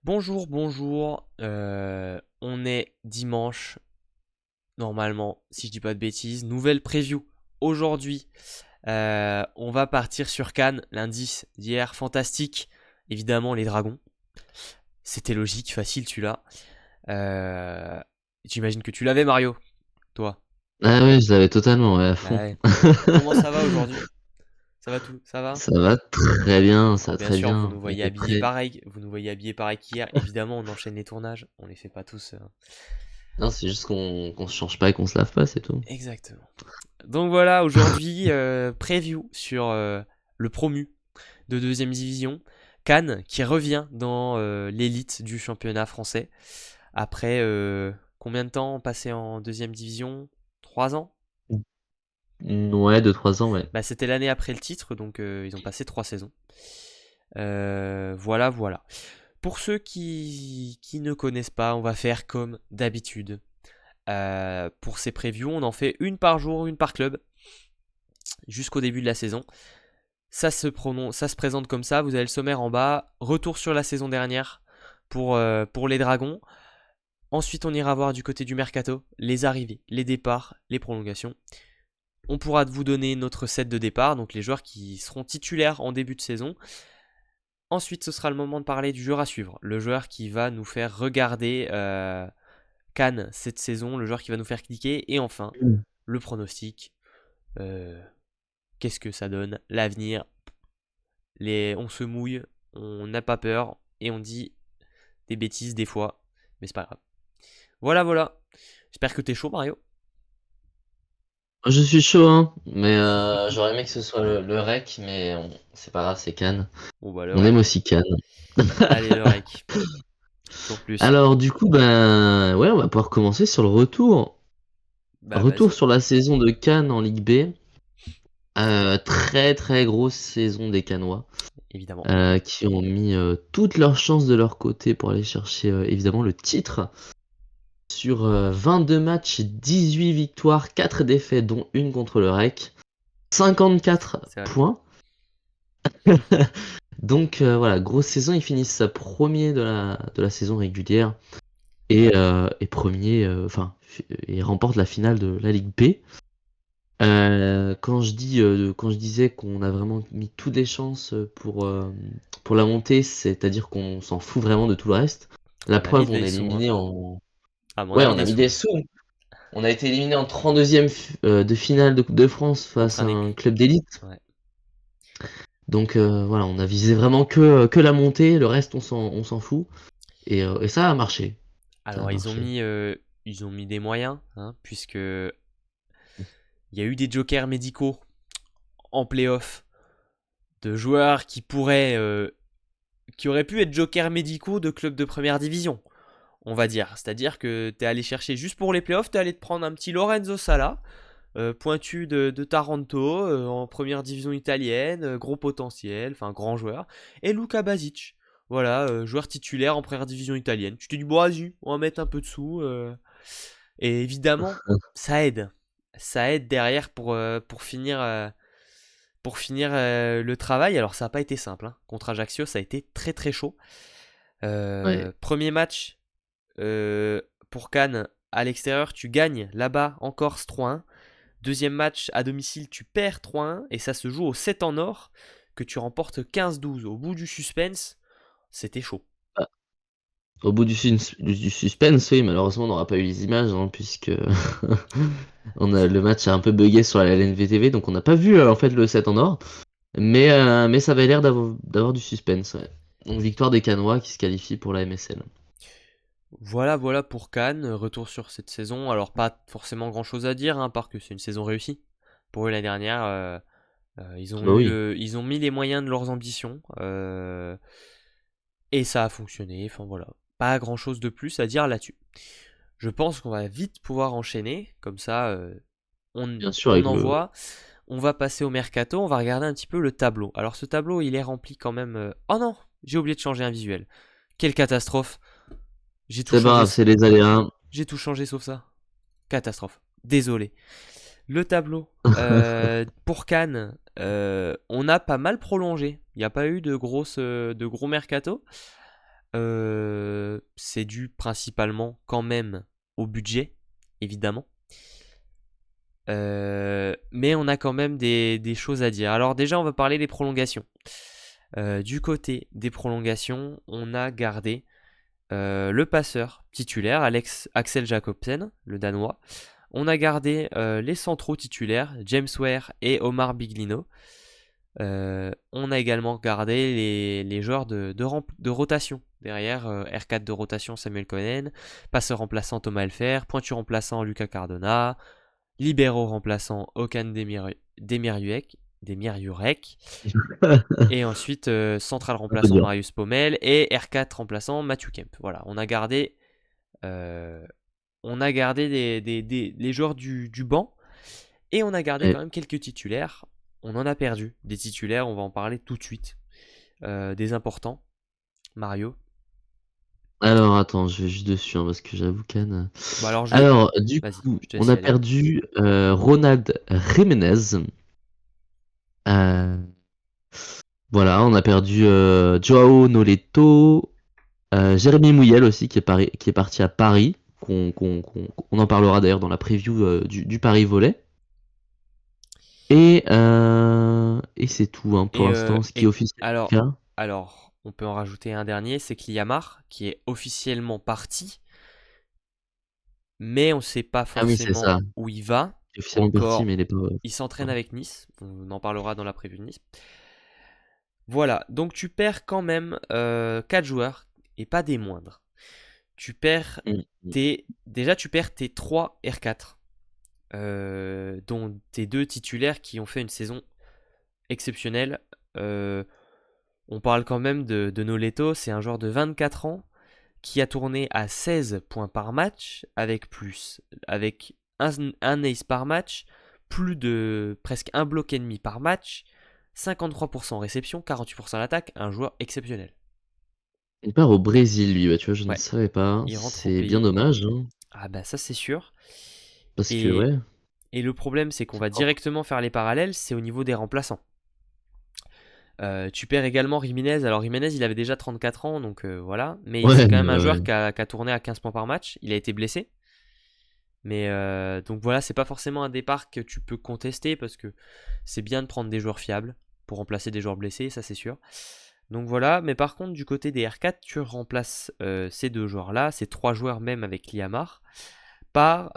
Bonjour, bonjour. On est dimanche, normalement, si je dis pas de bêtises. Nouvelle preview. Aujourd'hui, on va partir sur Cannes, l'indice d'hier, fantastique. Évidemment, les dragons. C'était logique, facile, tu l'as. Euh, J'imagine que tu l'avais, Mario, toi. Ah ouais, je l'avais totalement, ouais, à Bah fond. ouais. Comment ça va aujourd'hui? Ça va tout? Ça va? Ça va très bien, ça Alors va bien très sûr, vous bien. nous On voyez est habillés prêt. pareil. Vous nous voyez habillés pareil qu'hier. Évidemment, on enchaîne les tournages. On les fait pas tous. Non, c'est juste qu'on se change pas et qu'on se lave pas, c'est tout. Exactement. Donc voilà, aujourd'hui, preview sur le promu de deuxième division, Cannes, qui revient dans l'élite du championnat français. Après combien de temps passé en deuxième division? 3 ans? Ouais, 2-3 ans, ouais. Bah, c'était l'année après le titre, donc ils ont passé 3 saisons. Voilà, voilà. Pour ceux qui ne connaissent pas, on va faire comme d'habitude. Pour ces previews, on en fait une par jour, une par club, jusqu'au début de la saison. Ça se présente comme ça. Vous avez le sommaire en bas. Retour sur la saison dernière pour les Dragons. Ensuite, on ira voir du côté du mercato les arrivées, les départs, les prolongations. On pourra vous donner notre set de départ, donc les joueurs qui seront titulaires en début de saison. Ensuite, ce sera le moment de parler du joueur à suivre. Le joueur qui va nous faire regarder Cannes cette saison, le joueur qui va nous faire cliquer. Et enfin, Mm. le pronostic. Euh, Qu'est-ce que ça donne? L'avenir, on se mouille, on n'a pas peur et on dit des bêtises des fois, mais c'est pas grave. Voilà, voilà. J'espère que t'es chaud, Mario. Je suis chaud, hein, mais j'aurais aimé que ce soit le rec, mais c'est pas grave, c'est Cannes. Bon, bah, le On aime rec. aussi Cannes. Allez, le rec. Toujours plus. Alors, du coup, ben, ouais, on va pouvoir commencer sur le retour. Bah, Retour vas-y, sur la saison de Cannes en Ligue B. Très très grosse saison des Cannois. évidemment. Qui ont mis toutes leurs chances de leur côté pour aller chercher évidemment le titre. Sur 22 matchs, 18 victoires, 4 défaites, dont une contre le REC. 54 C'est vrai. points. Donc voilà, grosse saison. Ils finissent premier de la saison régulière et premier, et remportent la finale de la Ligue B. Quand je disais qu'on a vraiment mis toutes les chances pour la montée, c'est-à-dire qu'on s'en fout vraiment de tout le reste. La On a mis preuve, on des est sous, hein. éliminé en. Ah, mais on Ouais, a mis on des a mis sous. des sous. On a été éliminé en 32e de finale de Coupe de France Contre face à un un écu. club d'élite. Ouais. Donc voilà, on a visé vraiment que la montée, le reste on s'en fout. Et ça a marché. Ça a Alors, marché. ils ont mis des moyens, hein, puisque il y a eu des jokers médicaux en playoff de joueurs qui auraient pu être jokers médicaux de clubs de première division, on va dire. C'est-à-dire que t'es allé chercher juste pour les playoffs, t'es allé te prendre un petit Lorenzo Sala, pointu de Taranto, en première division italienne, gros potentiel, enfin grand joueur, et Luka Basic. Voilà, joueur titulaire en première division italienne. Tu t'es dit, bon, vas-y, on va mettre un peu de sous. Et évidemment, ça aide. Ça aide derrière pour finir le travail. Alors, ça n'a pas été simple, hein. Contre Ajaccio, ça a été très très chaud. Ouais. Premier match pour Cannes à l'extérieur, tu gagnes là-bas en Corse 3-1. Deuxième match à domicile, tu perds 3-1 et ça se joue au 7 en or que tu remportes 15-12. Au bout du suspense, c'était chaud. Ah, au bout du suspense, oui, malheureusement, on n'aura pas eu les images, hein, puisque le match a un peu bugué sur la LNVTV, donc on n'a pas vu en fait le 7 en or. Mais ça avait l'air d'avoir du suspense, ouais. Donc victoire des Canois qui se qualifient pour la MSL. Voilà, voilà pour Cannes. Retour sur cette saison. Alors, pas forcément grand-chose à dire, hein, part que c'est une saison réussie. Pour eux, l'année dernière, Bah oui. ils ont mis les moyens de leurs ambitions. Et ça a fonctionné. Enfin, voilà. Pas grand-chose de plus à dire là-dessus. Je pense qu'on va vite pouvoir enchaîner. Comme ça, Bien sûr, on avec le. envoie. On va passer au mercato, on va regarder un petit peu le tableau. Alors ce tableau, il est rempli quand même. Oh non, j'ai oublié de changer un visuel. Quelle catastrophe. J'ai tout C'est pas changé. grave, c'est les aléas. J'ai tout changé sauf ça. Catastrophe. Désolé. Le tableau. Pour Cannes, on a pas mal prolongé. Il n'y a pas eu de gros mercato. C'est dû principalement quand même au budget, évidemment. Mais on a quand même des choses à dire. Alors déjà, on va parler des prolongations. Du côté des prolongations, on a gardé le passeur titulaire, Axel Jacobsen, le Danois. On a gardé les centraux titulaires, James Ware et Omar Biglino. On a également gardé les joueurs de rotation. Derrière, R4 de rotation, Samuel Cohen, passeur remplaçant Thomas Elfer, pointure remplaçant Lucas Cardona, libéraux remplaçant Okan Demiryurek, et ensuite central Un peu remplaçant dur. Marius Pommel et R4 remplaçant Matthew Kemp. Voilà, on a gardé les joueurs du banc et on a gardé Ouais. quand même quelques titulaires. On en a perdu des titulaires, on va en parler tout de suite. Des importants. Mario. Alors attends, je vais juste dessus parce que j'avoue qu'Anne. Bon alors Alors du vas-y, coup, je te on laisse y a aller. perdu Ronald Jiménez. Euh, voilà, on a perdu Joao Noleto, Jérémy Mouyel aussi qui est parti à Paris. On en parlera d'ailleurs dans la preview du Paris Volley. Et c'est tout pour Et, l'instant, ce qui est officiel. alors, on peut en rajouter un dernier, c'est Kliamar, qui est officiellement parti, mais on ne sait pas Ah oui, c'est forcément ça. où il va. Il est officiellement parti, Encore, mais il est pas. il s'entraîne avec Nice, on en parlera dans la preview de Nice. Voilà, donc tu perds quand même 4 joueurs, et pas des moindres. Tu perds Mm, mm. Déjà, tu perds tes 3 R4, dont tes 2 titulaires qui ont fait une saison exceptionnelle. On parle quand même de Noleto, c'est un joueur de 24 ans qui a tourné à 16 points par match, avec un ace par match, plus de presque un bloc ennemi par match, 53% réception, 48% à l'attaque, un joueur exceptionnel. Il part au Brésil, lui, bah, tu vois, je ne Ouais, savais pas. il rentre au C'est bien pays. dommage, hein, Ah bah ça c'est sûr. parce que, Et, ouais, et le problème c'est qu'on c'est va fort. directement faire les parallèles, c'est au niveau des remplaçants. Tu perds également Jiménez. Alors Jiménez, il avait déjà 34 ans, donc voilà. Mais c'est Ouais, quand même un ouais. joueur qui a tourné à 15 points par match. Il a été blessé. Mais donc voilà, c'est pas forcément un départ que tu peux contester parce que c'est bien de prendre des joueurs fiables pour remplacer des joueurs blessés, ça c'est sûr. Donc voilà, mais par contre du côté des R4, tu remplaces ces 2 joueurs-là, ces 3 joueurs même avec Liamar, par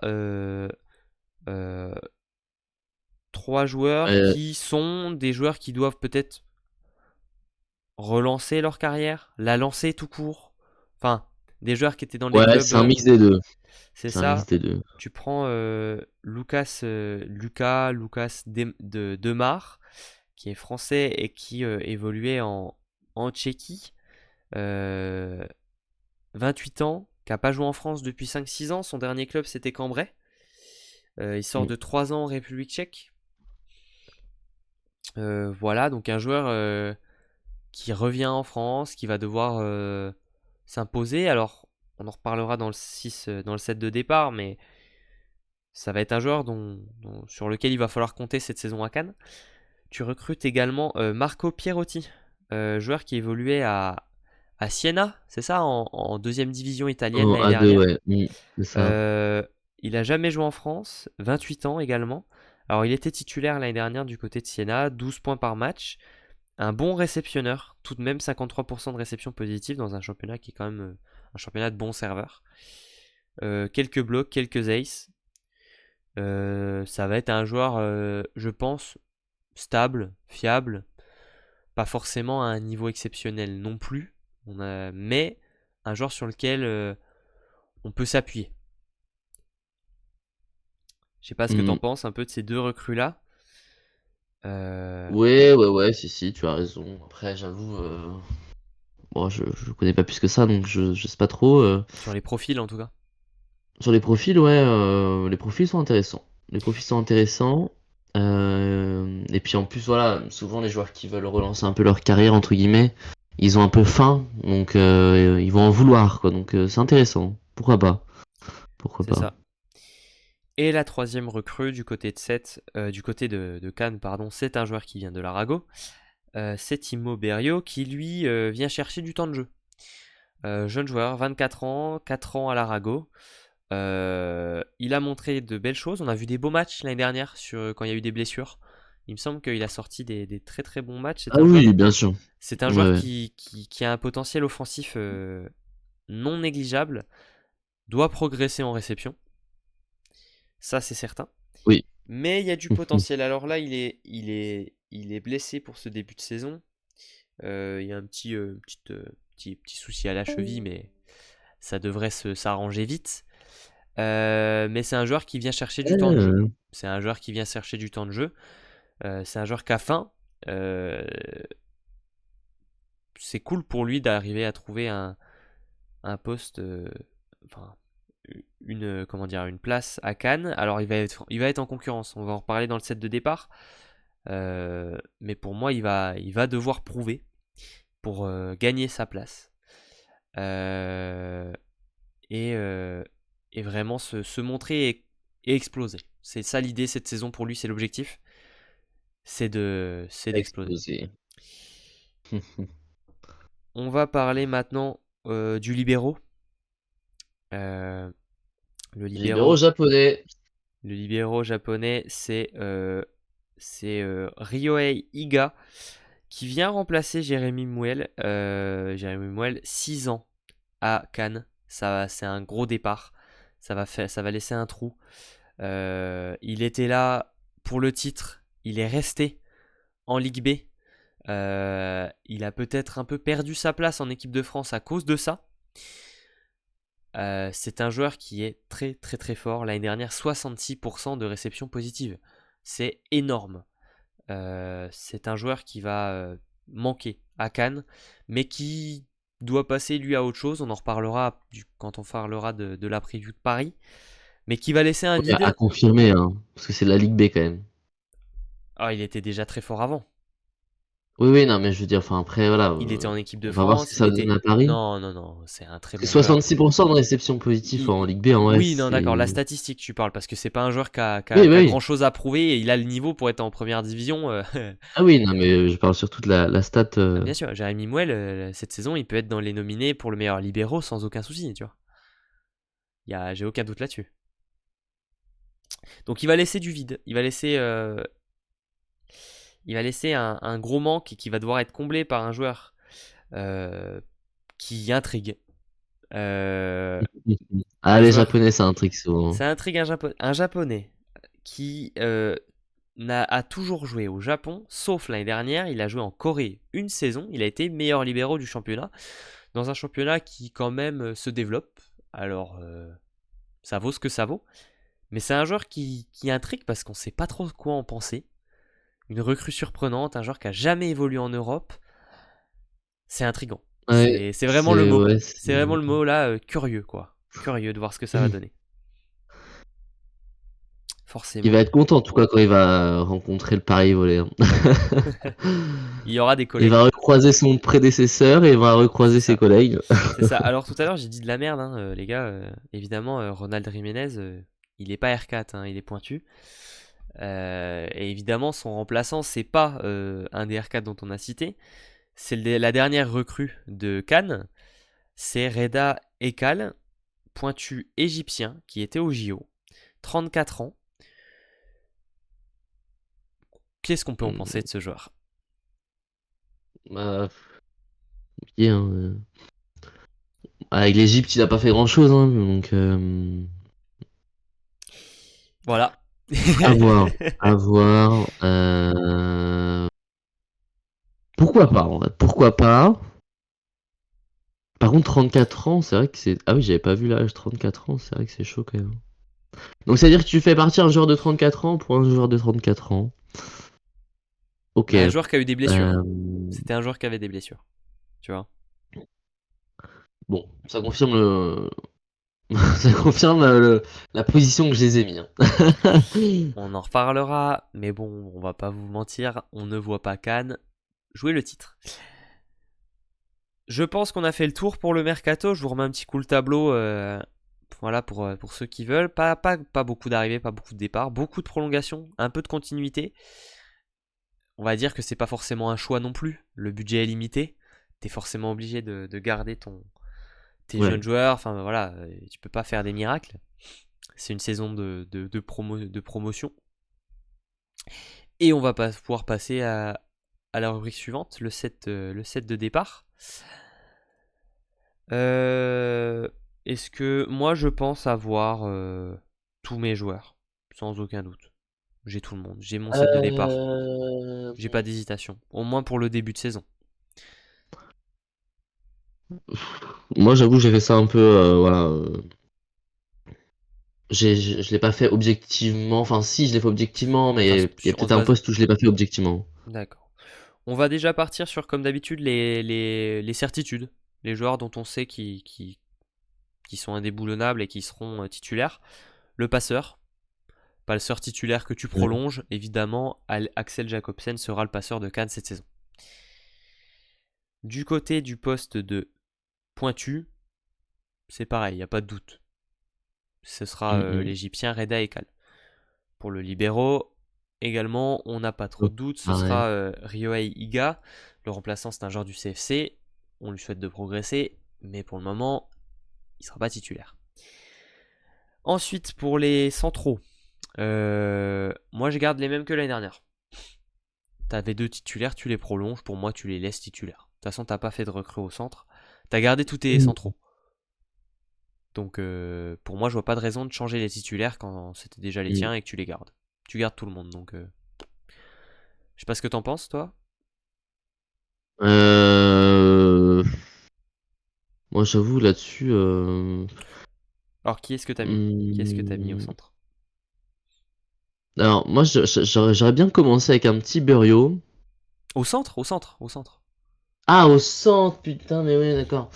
3 joueurs Ouais, qui sont des joueurs qui doivent peut-être relancer leur carrière, la lancer tout court. Enfin, des joueurs qui étaient dans des ouais, clubs, c'est un mix des deux. c'est C'est un mix ça. des deux. Tu prends Lucas Demar, qui est français et qui évoluait en Tchéquie. Euh, 28 ans, qui n'a pas joué en France depuis 5-6 ans. Son dernier club, c'était Cambrai. Il sort Mm. de 3 ans en République tchèque. Voilà, donc un joueur qui revient en France, qui va devoir s'imposer. Alors, on en reparlera dans dans le set de départ, mais ça va être un joueur sur lequel il va falloir compter cette saison à Cannes. Tu recrutes également Marco Pierotti, joueur qui évoluait à Siena, c'est ça, en deuxième division italienne En l'année A2, dernière. ouais, c'est ça. Euh, il a jamais joué en France, 28 ans également. Alors il était titulaire l'année dernière du côté de Siena, 12 points par match. Un bon réceptionneur, tout de même 53% de réception positive dans un championnat qui est quand même un championnat de bons serveurs. Quelques blocs, quelques aces. Ça va être un joueur, je pense, stable, fiable, pas forcément à un niveau exceptionnel non plus, mais un joueur sur lequel on peut s'appuyer. Je sais pas ce que t'en Mm. penses un peu de ces 2 recrues-là. Euh, Ouais, si, tu as raison. Après, j'avoue, bon, je connais pas plus que ça, donc je sais pas trop. sur les profils en tout cas. Sur les profils, ouais, les profils sont intéressants. Les profils sont intéressants. Et puis en plus, voilà, souvent les joueurs qui veulent relancer un peu leur carrière, entre guillemets, ils ont un peu faim, donc ils vont en vouloir, quoi. Donc c'est intéressant. Pourquoi pas? Pourquoi C'est pas? ça. Et la troisième recrue du côté du côté de Cannes, pardon, c'est un joueur qui vient de l'Arago. C'est Timo Berio qui lui vient chercher du temps de jeu. Jeune joueur, 24 ans, 4 ans à l'Arago. Il a montré de belles choses. On a vu des beaux matchs l'année dernière quand il y a eu des blessures. Il me semble qu'il a sorti des très très bons matchs. Ah oui, bien sûr. C'est un Ouais, joueur ouais. qui a un potentiel offensif non négligeable. Doit progresser en réception. Ça, c'est certain. Oui. Mais il y a du potentiel. Alors là, il est blessé pour ce début de saison. Il y a un petit souci à la cheville, mais ça devrait s'arranger vite. Mais c'est un joueur qui vient chercher du temps de jeu. Euh, C'est un joueur qui vient chercher du temps de jeu. C'est un joueur qui a faim. Euh, c'est cool pour lui d'arriver à trouver un poste, enfin, comment dire, une place à Cannes. Alors il va être en concurrence. On va en reparler dans le set de départ. Mais pour moi, il va devoir prouver pour gagner sa place. Euh, et, euh, et vraiment se montrer et exploser. C'est ça l'idée cette saison pour lui, c'est l'objectif. C'est d'exploser. explosé. On va parler maintenant du libéro. Euh, le Libéraux libéro, japonais. le libéro japonais, c'est Ryohei Iga qui vient remplacer Jérémy Mouel. Jérémy Mouel, 6 ans à Cannes. C'est un gros départ. Ça va laisser un trou. Il était là pour le titre. Il est resté en Ligue B. Il a peut-être un peu perdu sa place en équipe de France à cause de ça. C'est un joueur qui est très très très fort. L'année dernière, 66% de réception positive. C'est énorme. C'est un joueur qui va manquer à Cannes, mais qui doit passer lui à autre chose. On en reparlera quand on parlera de la preview de Paris. Mais qui va laisser un Ouais, à vide. confirmer, hein, parce que c'est la Ligue B quand même. Ah, il était déjà très fort avant. Oui, oui, non, mais je veux dire, enfin après, voilà, Il était en équipe de on va voir ce France. que Il ça donne était. à Paris. Non, non, non, c'est un très Parce que bon joueur. 66% de réception positive en Ligue B, en vrai, Oui, non, d'accord. La c'est... statistique, tu parles, parce que c'est pas un joueur qui a, qui a- Oui, qui bah a oui. grand chose à prouver et il a le niveau pour être en première division. Ah oui, non, mais je parle surtout de la stat. Ah, bien sûr, Jérémy Mouel, cette saison, il peut être dans les nominés pour le meilleur libéro sans aucun souci, tu vois. J'ai aucun doute là-dessus. Donc il va laisser du vide. Il va laisser un gros manque qui va devoir être comblé par un joueur euh, qui intrigue. Euh, Ah, un les joueur. Japonais, ça intrigue souvent. Ça intrigue un Japonais qui a toujours joué au Japon, sauf l'année dernière. Il a joué en Corée une saison. Il a été meilleur libéro du championnat. Dans un championnat qui, quand même, se développe. Alors, ça vaut ce que ça vaut. Mais c'est un joueur qui intrigue parce qu'on ne sait pas trop quoi en penser. Une recrue surprenante, un joueur qui a jamais évolué en Europe. C'est intriguant. Ouais, C'est vraiment le c'est... mot. Ouais, C'est vraiment le mot là, curieux quoi. Curieux de voir ce que ça va donner. Il va Forcément. être content, en tout cas, quand il va rencontrer le Paris volé, hein. Il y aura des Il va collègues. recroiser son prédécesseur et il va C'est recroiser ses ça. collègues. C'est ça. Alors tout à l'heure, j'ai dit de la merde, hein, les gars. Évidemment, Ronald Jiménez, il est pas R4, hein, il est pointu. Et évidemment, son remplaçant, c'est pas un des R4 dont on a cité. C'est la dernière recrue de Cannes. C'est Reda Ekal, pointu égyptien, qui était au JO. 34 ans. Qu'est-ce qu'on peut en penser de ce joueur? Bah, compliqué, hein. Avec l'Égypte, il a pas fait grand-chose, hein, donc Voilà. à voir, à voir. Pourquoi pas, en fait, pourquoi pas. Par contre, 34 ans, c'est vrai que c'est... Ah oui, j'avais pas vu l'âge, 34 ans, c'est vrai que c'est chaud quand même. Donc, c'est-à-dire que tu fais partir un joueur de 34 ans pour un joueur de 34 ans. Ok. Un joueur qui a eu des blessures. Euh, C'était un joueur qui avait des blessures. Tu vois. Bon, ça confirme le... ça confirme la position que je les ai mis, hein. On en reparlera, mais bon, on va pas vous mentir, on ne voit pas Cannes jouer le titre. Je pense qu'on a fait le tour pour le mercato. Je vous remets un petit coup le tableau. Voilà pour ceux qui veulent. Pas beaucoup d'arrivées, pas beaucoup de départs. Beaucoup de prolongations, un peu de continuité. On va dire que c'est pas forcément un choix non plus. Le budget est limité. T'es forcément obligé de garder tes Ouais. jeunes joueurs, enfin voilà, tu peux pas faire des miracles. C'est une saison de promotion. Et on va pouvoir passer à la rubrique suivante, le set de départ. Est-ce que moi je pense avoir tous mes joueurs, sans aucun doute. J'ai tout le monde, j'ai mon set de départ. Euh, J'ai pas d'hésitation, au moins pour le début de saison. Moi, j'avoue, j'ai fait ça un peu, voilà. Je l'ai pas fait objectivement. Enfin, si, je l'ai fait objectivement, mais il y a On peut-être se un base. poste où je l'ai pas fait objectivement. D'accord. On va déjà partir sur, comme d'habitude, les certitudes. Les joueurs dont on sait qui sont indéboulonnables et qui seront titulaires. Le passeur, pas le sort titulaire que tu Ouais. prolonges. Évidemment, Axel Jacobsen sera le passeur de Cannes cette saison. Du côté du poste de pointu, c'est pareil, il n'y a pas de doute. Ce sera Mm, l'Égyptien Reda Ekal. Pour le libéraux, également, on n'a pas trop mm. de doute. Ce Pareil. sera Ryohei Iga. Le remplaçant, c'est un joueur du CFC. On lui souhaite de progresser, mais pour le moment, il ne sera pas titulaire. Ensuite, pour les centraux, moi je garde les mêmes que l'année dernière. T'avais deux titulaires, tu les prolonges. Pour moi, tu les laisses titulaires. De toute façon, t'as pas fait de recrue au centre. T'as gardé tous tes Mm. centraux. Donc pour moi, je vois pas de raison de changer les titulaires quand c'était déjà les Mm. tiens et que tu les gardes. Tu gardes tout le monde. Donc je sais pas ce que t'en penses, toi. Euh, Moi, j'avoue, là-dessus, Alors qui est-ce que t'as mis? Qui est-ce que t'as mis au hmm, centre? alors, moi, j'aurais bien commencé avec un petit Burio. Au centre, au centre, au centre. Ah, au centre, putain, mais oui, d'accord.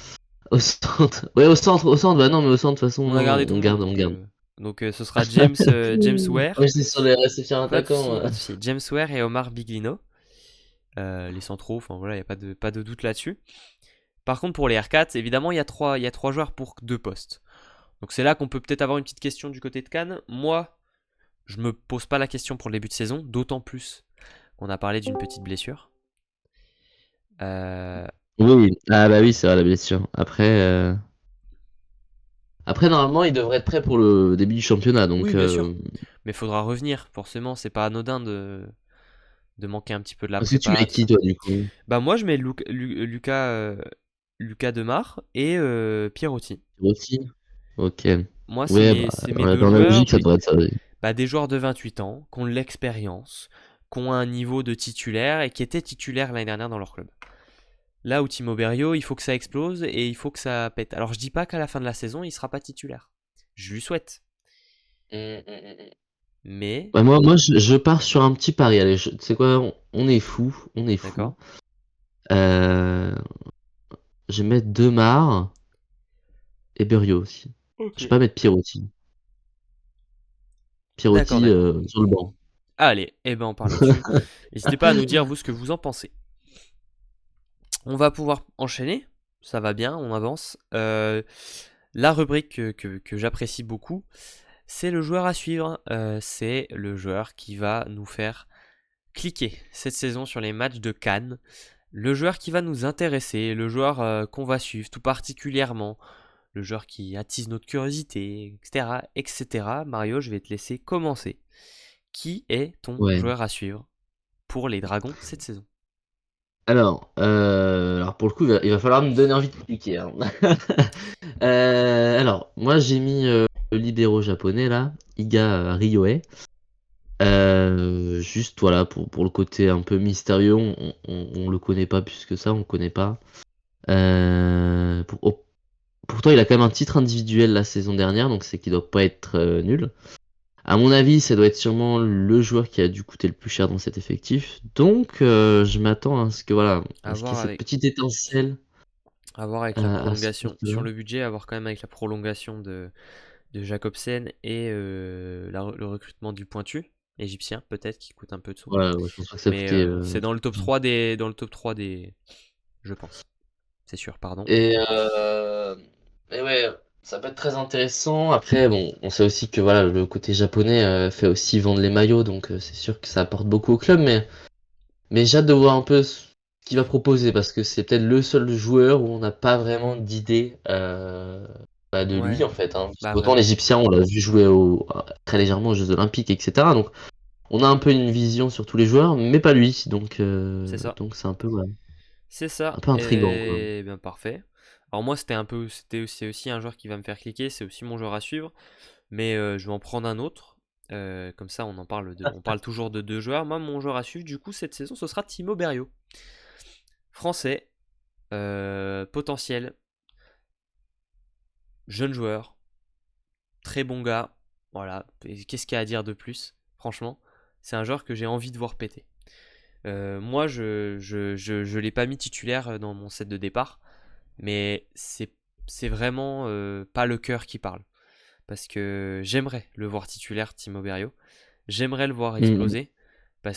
Au centre. Ouais, au centre, bah non, mais au centre, de toute façon, On a gardé non, tout on le monde. garde, on garde. Donc ce sera James Ouais, Ware. c'est sur les réceptions Pas de attaquants. souci, pas de souci. James Ware et Omar Biglino. Les centraux, enfin voilà, il n'y a pas de doute là-dessus. Par contre, pour les R4, évidemment, il y a trois joueurs pour deux postes. Donc c'est là qu'on peut peut-être avoir une petite question du côté de Cannes. Moi, je me pose pas la question pour le début de saison, d'autant plus qu'on a parlé d'une petite blessure. Euh, Oui, ah bah oui, c'est vrai, la blessure. Après, normalement, il devrait être prêt pour le début du championnat, Oui, donc bien sûr. Mais il faudra revenir, forcément, c'est pas anodin de manquer un petit peu de la Est-ce que tu prépa, mets tout qui, ça. toi, du coup? Bah moi, je mets Lucas Demar et Pierrotti. Aussi? Ok. Moi, Ouais, c'est mes bah, deux dans la joueurs, logique, ça mais devrait être ça, oui. bah, des joueurs de 28 ans, qui ont de l'expérience, qui ont un niveau de titulaire et qui étaient titulaires l'année dernière dans leur club. Là où Timo Berrio, il faut que ça explose et il faut que ça pète. Alors je dis pas qu'à la fin de la saison, il sera pas titulaire. Je lui souhaite. Mais, Bah, moi je pars sur un petit pari. Allez, tu sais quoi, on est fou, on est fou. d'accord. Euh, je vais mettre Demar et Burio aussi. Ok. Je vais pas mettre Pierotti. D'accord, Pierotti d'accord. sur le banc. Allez, eh ben on part là-dessus. N'hésitez pas à nous dire vous ce que vous en pensez. On va pouvoir enchaîner. Ça va bien, on avance. La rubrique que j'apprécie beaucoup, c'est le joueur à suivre. C'est le joueur qui va nous faire cliquer cette saison sur les matchs de Cannes. Le joueur qui va nous intéresser, le joueur qu'on va suivre tout particulièrement, le joueur qui attise notre curiosité, etc., etc. Mario, je vais te laisser commencer. Qui est ton Ouais. joueur à suivre pour les Dragons cette saison? Alors pour le coup, il va falloir me donner envie de cliquer, hein. Alors, moi j'ai mis le libéraux japonais là, Iga Ryohei. Juste voilà, pour le côté un peu mystérieux, on le connaît pas plus que ça, on le connaît pas. Pourtant, il a quand même un titre individuel la saison dernière, donc c'est qu'il doit pas être nul. À mon avis, ça doit être sûrement le joueur qui a dû coûter le plus cher dans cet effectif. Donc, je m'attends à ce que voilà, À à ce qu'il y voir ait cette avec, petite étincelle à voir avec la à ce prolongation. poste-là. Sur le budget, à voir quand même avec la prolongation de Jacobsen et le recrutement du pointu égyptien, peut-être, qui coûte un peu de sous. Ouais, ouais, je pense pas que ça Mais coûtait. c'est dans le top 3 des, je pense. C'est sûr, pardon. Et, euh, et ouais, ça peut être très intéressant. Après, bon, on sait aussi que voilà, le côté japonais fait aussi vendre les maillots, donc c'est sûr que ça apporte beaucoup au club. Mais j'ai hâte de voir un peu. qui va proposer parce que c'est peut-être le seul joueur où on n'a pas vraiment d'idée de lui Ouais, en fait. Hein. Parce bah qu'autant vraiment, l'Égyptien, on l'a vu jouer très légèrement aux Jeux Olympiques, etc. Donc on a un peu une vision sur tous les joueurs, mais pas lui. c'est ça. Donc c'est C'est un ça, peu intriguant, quoi. et bien parfait. Alors moi c'est aussi un joueur qui va me faire cliquer, c'est aussi mon joueur à suivre, mais je vais en prendre un autre. Comme ça on parle toujours de deux joueurs. Moi mon joueur à suivre du coup cette saison ce sera Timo Berrios. Français, potentiel, jeune joueur, très bon gars. Voilà, et qu'est-ce qu'il y a à dire de plus? Franchement, c'est un joueur que j'ai envie de voir péter. Moi, je l'ai pas mis titulaire dans mon set de départ, mais c'est vraiment pas le cœur qui parle. Parce que j'aimerais le voir titulaire, Timo Berrio. J'aimerais le voir Mm. exploser, Moi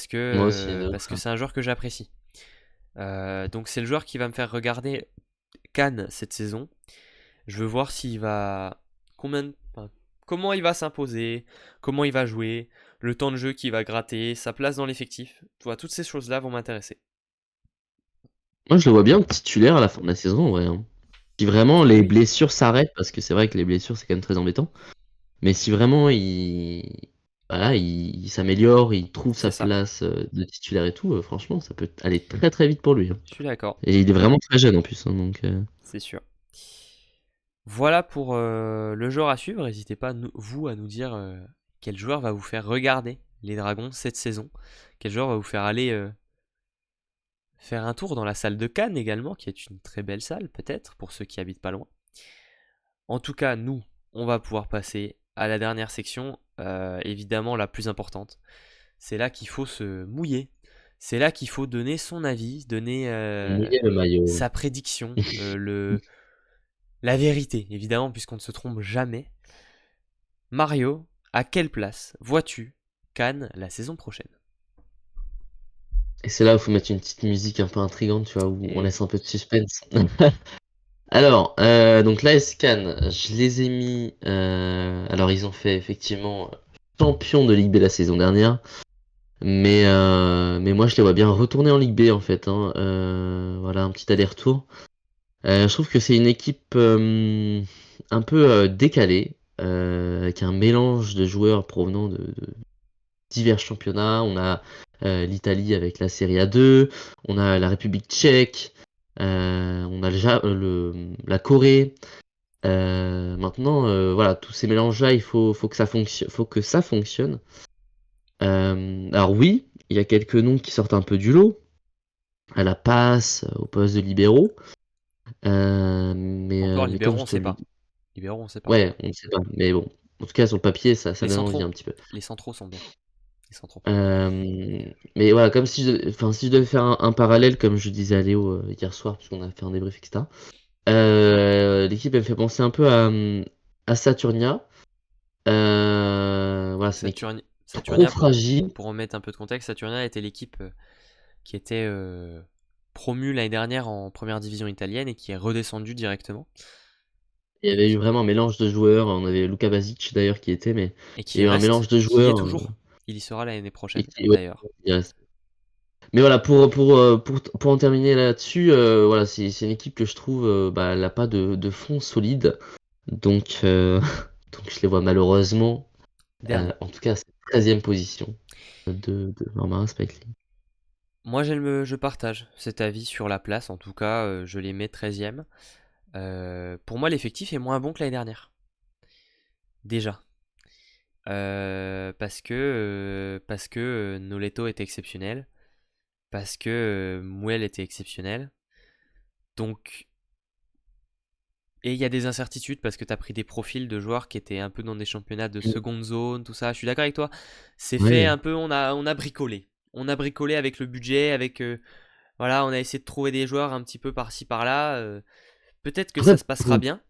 aussi, de parce ouf, que hein. c'est un joueur que j'apprécie. Donc c'est le joueur qui va me faire regarder Cannes cette saison. Je veux voir s'il va. Enfin, comment il va s'imposer, comment il va jouer, le temps de jeu qu'il va gratter, sa place dans l'effectif. Tu vois, toutes ces choses-là vont m'intéresser. Moi, je le vois bien titulaire à la fin de la saison, ouais. Hein. Si vraiment Oui, les oui, blessures s'arrêtent, parce que c'est vrai que les blessures, c'est quand même très embêtant. Mais si vraiment voilà, il s'améliore, il trouve sa c'est ça. place de titulaire et tout, franchement, ça peut aller très très vite pour lui. Hein. Je suis d'accord, Et il est vraiment très jeune en plus. Hein, donc, c'est sûr. Voilà pour le joueur à suivre. N'hésitez pas, vous, à nous dire quel joueur va vous faire regarder les Dragons cette saison. Quel joueur va vous faire aller faire un tour dans la salle de Cannes également, qui est une très belle salle, peut-être, pour ceux qui habitent pas loin. En tout cas, nous, on va pouvoir passer à la dernière section, évidemment la plus importante. C'est là qu'il faut se mouiller. C'est là qu'il faut donner son avis, donner mouiller le maillot. sa prédiction, la vérité, évidemment, puisqu'on ne se trompe jamais. Mario, à quelle place vois-tu Cannes la saison prochaine? Et c'est là où il faut mettre une petite musique un peu intrigante, tu vois, où on Et laisse un peu de suspense. Alors, donc l'AS Cannes, je les ai mis. Alors, ils ont fait effectivement champion de Ligue B la saison dernière. Mais moi, je les vois bien retourner en Ligue B en fait. Hein. Voilà, un petit aller-retour. Je trouve que c'est une équipe un peu décalée, avec un mélange de joueurs provenant de divers championnats. On a l'Italie avec la Serie A2, on a la République tchèque, on a la Corée. Maintenant, voilà, tous ces mélanges-là, faut que ça fonctionne, faut que ça fonctionne. Alors oui, il y a quelques noms qui sortent un peu du lot, à la passe, au poste de libéraux. encore Mais comme libéraux, je on te sait le pas. dis, Libéraux, on sait pas. ouais, on ne sait pas. Mais bon, en tout cas, sur le papier, ça Les donne envie centraux. un petit peu. Les centraux sont bien. Les centraux. Mais voilà, comme si je devais faire un parallèle, comme je disais à Léo hier soir, puisqu'on a fait un débrief, etc. L'équipe, elle me fait penser un peu à Saturnia. Voilà, c'est une équipe trop Saturnia, fragile. pour remettre un peu de contexte, Saturnia était l'équipe qui était promue l'année dernière en première division italienne et qui est redescendue directement. Il y avait eu vraiment un mélange de joueurs. On avait Luka Basic d'ailleurs qui était, mais Et il y a eu un mélange de qui y est joueurs toujours. Il y sera l'année et prochaine, ouais, d'ailleurs. il reste. Mais voilà, pour en terminer là-dessus, voilà, c'est une équipe que je trouve, elle a pas de fond solide. Donc, donc je les vois malheureusement, Dernier. en tout cas, à cette 13e position de Marmarin Spike League. Moi, je partage cet avis sur la place. En tout cas, je les mets 13e. Pour moi, l'effectif est moins bon que l'année dernière. Déjà. Parce que Noleto était exceptionnel. Parce que Mouel était exceptionnel. Donc, et il y a des incertitudes parce que tu as pris des profils de joueurs qui étaient un peu dans des championnats de Mm. seconde zone, tout ça. Je suis d'accord avec toi. C'est fait Ouais. un peu, on a bricolé. On a bricolé avec le budget, avec. Voilà, on a essayé de trouver des joueurs un petit peu par-ci par-là. Peut-être que Après, ça se passera bien.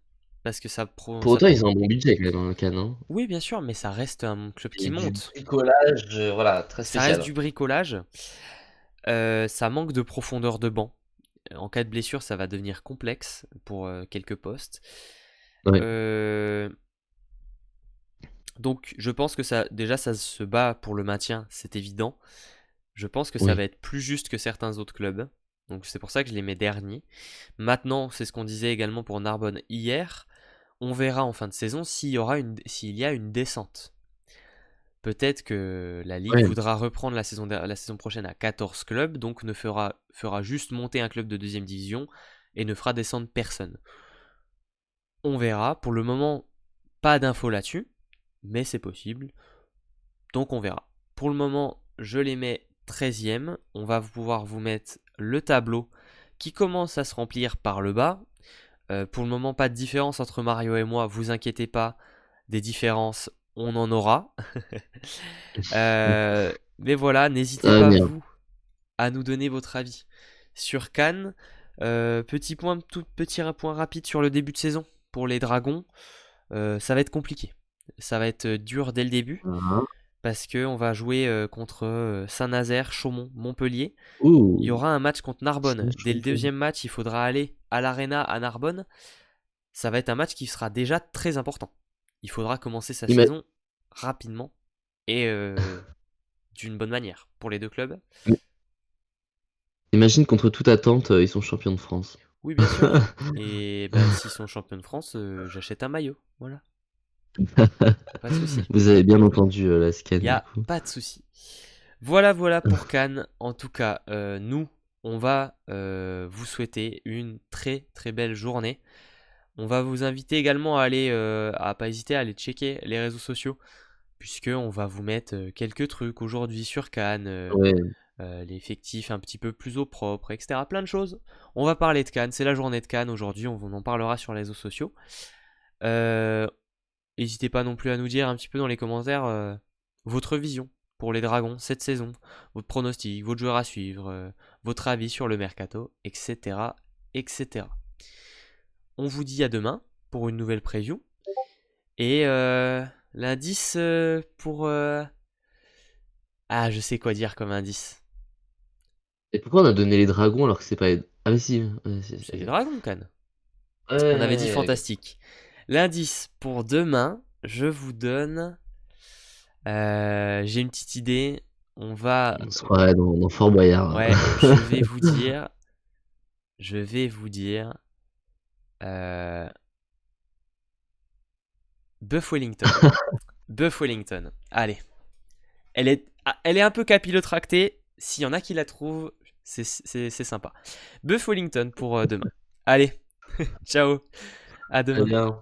Parce que pour autant, ils ont un bon budget quand même, hein, Cannes. Hein. Oui, bien sûr, mais ça reste un club qui Et du monte. bricolage, voilà, très Ça reste spécial. du bricolage. Ça manque de profondeur de banc. En cas de blessure, ça va devenir complexe pour quelques postes. Ouais, Euh, Donc je pense que déjà ça se bat pour le maintien, c'est évident. Je pense que ça va oui. être plus juste que certains autres clubs. Donc c'est pour ça que je les mets derniers. Maintenant, c'est ce qu'on disait également pour Narbonne hier. On verra en fin de saison s'il y a une descente. Peut-être que la Ligue Ouais. voudra reprendre la saison prochaine à 14 clubs, donc fera juste monter un club de deuxième division et ne fera descendre personne. On verra. Pour le moment, pas d'infos là-dessus, mais c'est possible. Donc on verra. Pour le moment, je les mets 13e. On va pouvoir vous mettre le tableau qui commence à se remplir par le bas. Pour le moment, pas de différence entre Mario et moi. Vous inquiétez pas. Des différences, on en aura. Mais voilà, Ça n'hésitez va pas, venir. vous, à nous donner votre avis sur Cannes. Tout petit point rapide sur le début de saison pour les Dragons. Ça va être compliqué. Ça va être dur dès le début Voilà. parce qu'on va jouer contre Saint-Nazaire, Chaumont, Montpellier. Il y Ouh, aura un match contre c'est Narbonne. Dès le chaud. deuxième match, il faudra aller à l'Arena à Narbonne. Ça va être un match qui sera déjà très important. Il faudra commencer sa Ima- saison rapidement et d'une bonne manière pour les deux clubs. Imagine contre toute attente, ils sont champions de France. Oui, bien sûr. Et bah, s'ils sont champions de France, j'achète un maillot. Voilà, pas de souci. Vous avez bien entendu la Il scan n'y du a coup. pas de souci. Voilà, voilà pour Cannes. En tout cas, nous, on va vous souhaiter une très très belle journée. On va vous inviter également à pas hésiter à aller checker les réseaux sociaux, puisque on va vous mettre quelques trucs aujourd'hui sur Cannes, Ouais. l'effectif un petit peu plus au propre, etc. Plein de choses. On va parler de Cannes, c'est la journée de Cannes aujourd'hui, on en parlera sur les réseaux sociaux. Euh, N'hésitez pas non plus à nous dire un petit peu dans les commentaires votre vision pour les Dragons cette saison, votre pronostic, votre joueur à suivre, votre avis sur le mercato, etc., etc. On vous dit à demain pour une nouvelle preview. Et l'indice pour... Ah, je sais quoi dire comme indice. Et pourquoi on a donné les dragons alors que c'est pas les... Ah mais si, C'est les Dragons, Cannes. On avait dit ouais. fantastique. L'indice pour demain, je vous donne... J'ai une petite idée. On va... On se croirait dans Fort Boyard. Ouais, je vais vous dire... Je vais vous dire... euh, Buff Wellington. Buff Wellington. Allez. Elle est un peu capillotractée. S'il y en a qui la trouvent, c'est sympa. Buff Wellington pour demain. Allez, ciao, à Très demain. bien.